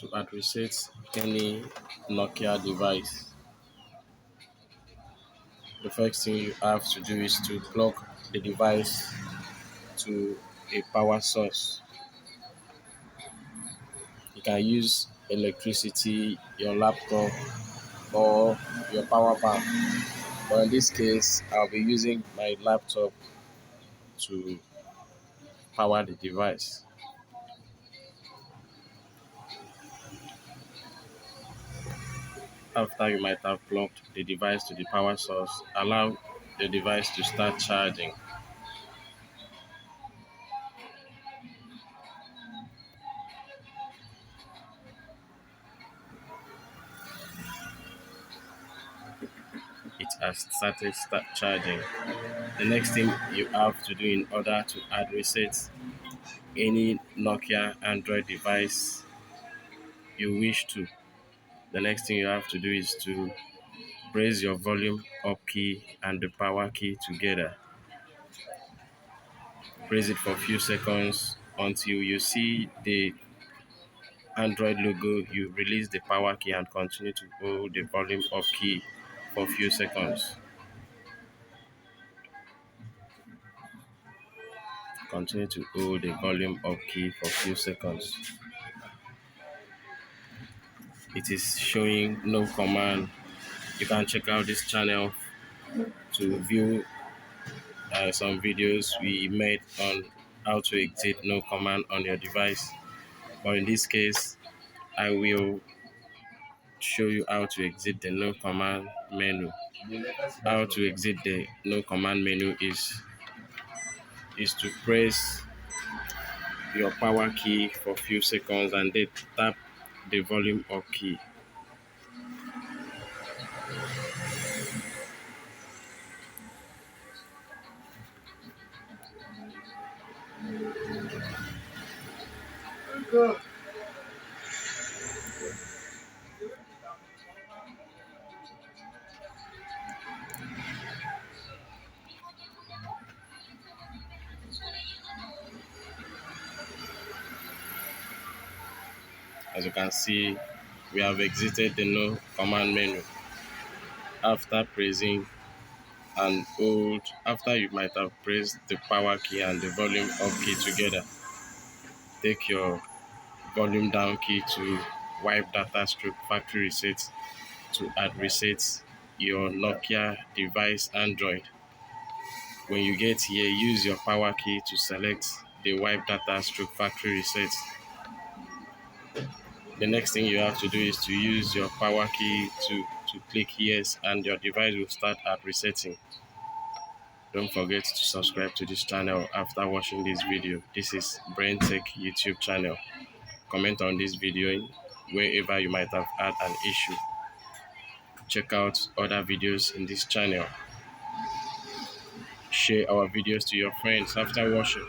To add reset any Nokia device, the first thing you have to do is to plug the device to a power source. You can use electricity, your laptop, or your power bank. But in this case, I'll be using my laptop to power the device. After you might have plugged the device to the power source, allow the device to start charging. It has started charging. The next thing you have to do in order to add reset any Nokia Android device you wish to, the next thing you have to do is to press your volume up key and the power key together. Press it for a few seconds until you see the Android logo. You release the power key and continue to hold the volume up key for a few seconds. Continue to hold the volume up key for a few seconds. It is showing no command. You can check out this channel to view some videos we made on how to exit no command on your device. But in this case, I will show you how to exit the no command menu. How to exit the no command menu is to press your power key for a few seconds and then tap the volume up key. As you can see, we have exited the no command menu. After pressing and hold, after you might have pressed the power key and the volume up key together, take your volume down key to wipe data stroke factory reset to add reset your Nokia device Android. When you get here, use your power key to select the wipe data stroke factory reset. The next thing you have to do is to use your power key to click yes, and your device will start at resetting. Don't forget to subscribe to this channel after watching this video. This is Brain Tech YouTube channel. Comment on this video wherever you might have had an issue. Check out other videos in this channel. Share our videos to your friends after watching.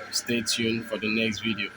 Stay tuned for the next video.